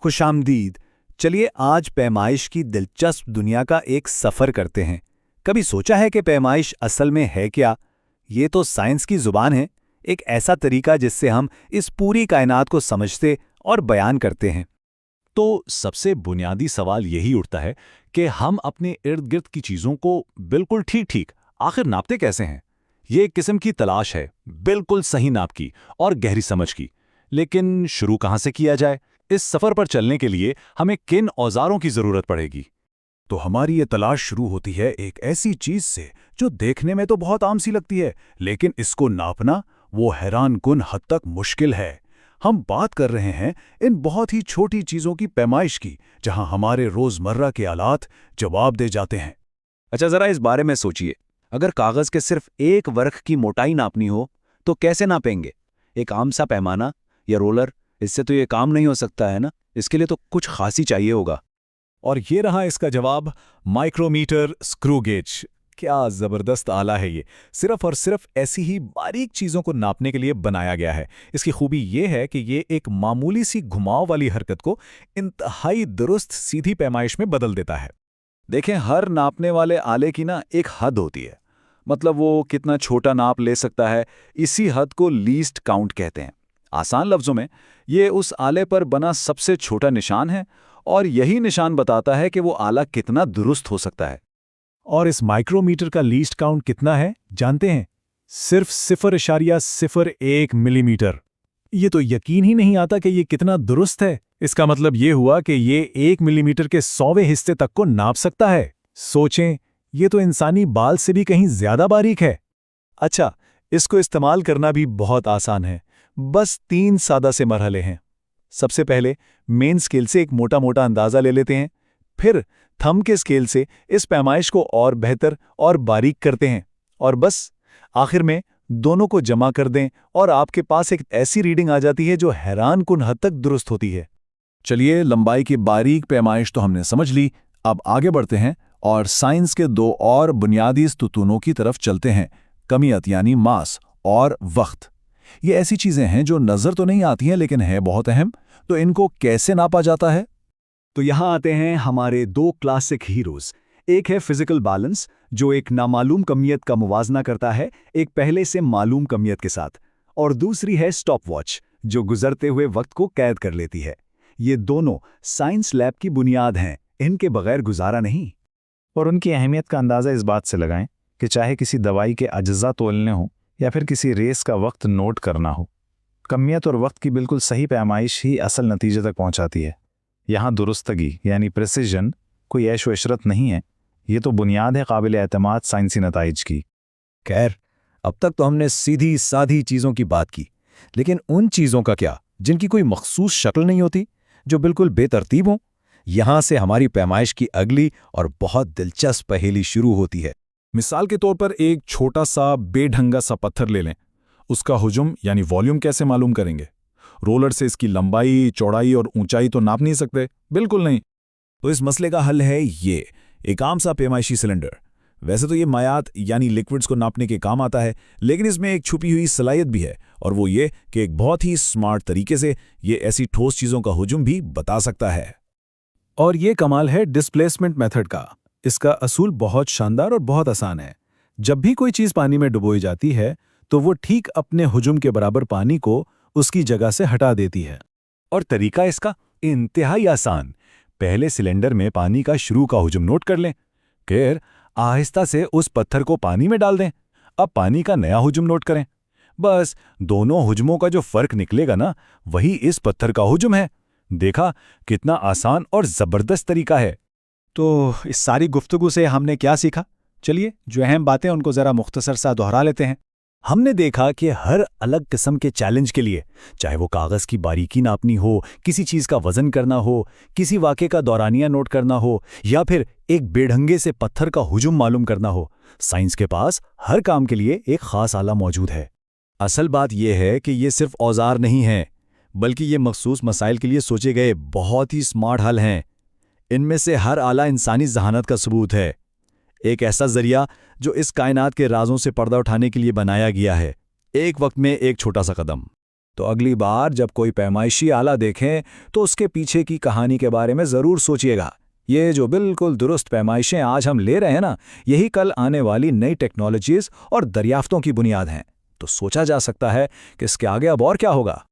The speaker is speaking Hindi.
खुशामदीद। चलिए आज पैमाइश की दिलचस्प दुनिया का एक सफ़र करते हैं। कभी सोचा है कि पैमाइश असल में है क्या? ये तो साइंस की ज़ुबान है, एक ऐसा तरीका जिससे हम इस पूरी कायनात को समझते और बयान करते हैं। तो सबसे बुनियादी सवाल यही उठता है कि हम अपने इर्द गिर्द की चीज़ों को बिल्कुल ठीक ठीक आखिर नापते कैसे हैं? ये एक किस्म की तलाश है, बिल्कुल सही नाप की और गहरी समझ की। लेकिन शुरू कहाँ से किया जाए? इस सफ़र पर चलने के लिए हमें किन औजारों की ज़रूरत पड़ेगी? तो हमारी ये तलाश शुरू होती है एक ऐसी चीज से जो देखने में तो बहुत आम सी लगती है, लेकिन इसको नापना वो हैरानकुन हद तक मुश्किल है। हम बात कर रहे हैं इन बहुत ही छोटी चीजों की पैमाइश की, जहां हमारे रोजमर्रा के आलात जवाब दे जाते हैं। अच्छा, जरा इस बारे में सोचिए। अगर कागज के सिर्फ एक वर्ग की मोटाई नापनी हो तो कैसे नापेंगे? एक आम सा पैमाना या रोलर, इससे तो ये काम नहीं हो सकता है ना। इसके लिए तो कुछ खास ही चाहिए होगा। और ये रहा इसका जवाब, माइक्रोमीटर स्क्रू गेज। क्या ज़बरदस्त आला है ये। सिर्फ और सिर्फ ऐसी ही बारीक चीज़ों को नापने के लिए बनाया गया है। इसकी खूबी ये है कि ये एक मामूली सी घुमाव वाली हरकत को इंतहाई दुरुस्त सीधी पैमाइश में बदल देता है। देखें, हर नापने वाले आले की ना एक हद होती है। मतलब वो कितना छोटा नाप ले सकता है, इसी हद को लीस्ट काउंट कहते हैं। आसान लफ्ज़ों में, ये उस आले पर बना सबसे छोटा निशान है और यही निशान बताता है कि वो आला कितना दुरुस्त हो सकता है। और इस माइक्रोमीटर का लीस्ट काउंट कितना है जानते हैं? सिर्फ 0.01 मिलीमीटर। ये तो यकीन ही नहीं आता कि ये कितना दुरुस्त है। इसका मतलब ये हुआ कि ये 1 मिलीमीटर के 100वें हिस्से तक को नाप सकता है। सोचें, ये तो इंसानी बाल से भी कहीं ज्यादा बारीक है। अच्छा, इसको इस्तेमाल करना भी बहुत आसान है। बस 3 सादा से मरहले हैं। सबसे पहले मेन स्केल से एक मोटा मोटा अंदाज़ा ले लेते हैं, फिर थंब के स्केल से इस पैमाइश को और बेहतर और बारीक करते हैं, और बस आखिर में दोनों को जमा कर दें और आपके पास एक ऐसी रीडिंग आ जाती है जो हैरानकुन हद तक दुरुस्त होती है। चलिए, लंबाई की बारीक पैमाइश तो हमने समझ ली। अब आगे बढ़ते हैं और साइंस के 2 और बुनियादी स्तुतूनों की तरफ चलते हैं, कमियत यानी मास और वक्त। ये ऐसी चीजें हैं जो नजर तो नहीं आती हैं लेकिन है बहुत अहम। तो इनको कैसे नापा जाता है? तो यहाँ आते हैं हमारे 2 क्लासिक हीरोज। एक है फिजिकल बैलेंस, जो एक नामालूम कमियत का मुवाजना करता है एक पहले से मालूम कमियत के साथ, और दूसरी है स्टॉप वॉच, जो गुजरते हुए वक्त को कैद कर लेती है। ये दोनों साइंस लैब की बुनियाद हैं, इनके बगैर गुजारा नहीं। और उनकी अहमियत का अंदाज़ा इस बात से लगाएं कि चाहे किसी दवाई के अज्जा तोलने हो या फिर किसी रेस का वक्त नोट करना हो, कमियत और वक्त की बिल्कुल सही पैमाइश ही असल नतीजे तक पहुंचाती है। यहाँ दुरुस्तगी यानी प्रिसिजन कोई ऐश व इशरत नहीं है, ये तो बुनियाद है काबिल एतमाद साइंसी नताइज की। खैर, अब तक तो हमने सीधी साधी चीज़ों की बात की, लेकिन उन चीज़ों का क्या जिनकी कोई मखसूस शक्ल नहीं होती, जो बिल्कुल बेतरतीब हों? यहाँ से हमारी पैमाइश की अगली और बहुत दिलचस्प पहेली शुरू होती है। मिसाल के तौर पर एक छोटा सा बेढंगा सा पत्थर ले लें। उसका हुजम यानी वॉल्यूम कैसे मालूम करेंगे? रोलर से इसकी लंबाई, चौड़ाई और ऊंचाई तो नाप नहीं सकते, बिल्कुल नहीं। तो इस मसले का हल है ये, एक आम सा पैमाइशी सिलेंडर। वैसे तो ये मायात यानी लिक्विड्स को नापने के काम आता है, लेकिन इसमें एक छुपी हुई सलाहियत भी है, और वो ये कि एक बहुत ही स्मार्ट तरीके से ये ऐसी ठोस चीज़ों का हुजूम भी बता सकता है। और ये कमाल है डिस्प्लेसमेंट मेथड का। इसका असूल बहुत शानदार और बहुत आसान है। जब भी कोई चीज़ पानी में डुबोई जाती है तो वो ठीक अपने हुजूम के बराबर पानी को उसकी जगह से हटा देती है। और तरीका इसका इंतहाई आसान। पहले सिलेंडर में पानी का शुरू का हुजूम नोट कर लें, फिर आहिस्ता से उस पत्थर को पानी में डाल दें। अब पानी का नया हुजूम नोट करें। बस दोनों हुजूमों का जो फर्क निकलेगा ना, वही इस पत्थर का हुजूम है। देखा कितना आसान और जबरदस्त तरीका है। तो इस सारी गुफ्तगू से हमने क्या सीखा? चलिए, जो अहम बातें उनको जरा मुख्तसर सा दोहरा लेते हैं। हमने देखा कि हर अलग किस्म के चैलेंज के लिए, चाहे वो कागज़ की बारीकी नापनी हो, किसी चीज़ का वजन करना हो, किसी वाक़े का दौरानिया नोट करना हो, या फिर एक बेढंगे से पत्थर का हुजूम मालूम करना हो, साइंस के पास हर काम के लिए एक ख़ास आला मौजूद है। असल बात यह है कि ये सिर्फ औजार नहीं हैं, बल्कि ये मखसूस मसाइल के लिए सोचे गए बहुत ही स्मार्ट हल हैं। इनमें से हर आला इंसानी जहानत का सबूत है, एक ऐसा जरिया जो इस कायनात के राजों से पर्दा उठाने के लिए बनाया गया है। एक वक्त में एक छोटा सा कदम। तो अगली बार जब कोई पैमाइशी आला देखें तो उसके पीछे की कहानी के बारे में ज़रूर सोचिएगा। ये जो बिल्कुल दुरुस्त पैमाइशें आज हम ले रहे हैं ना, यही कल आने वाली नई टेक्नोलॉजीज़ और दरियाफ्तों की बुनियाद हैं। तो सोचा जा सकता है कि इसके आगे अब और क्या होगा।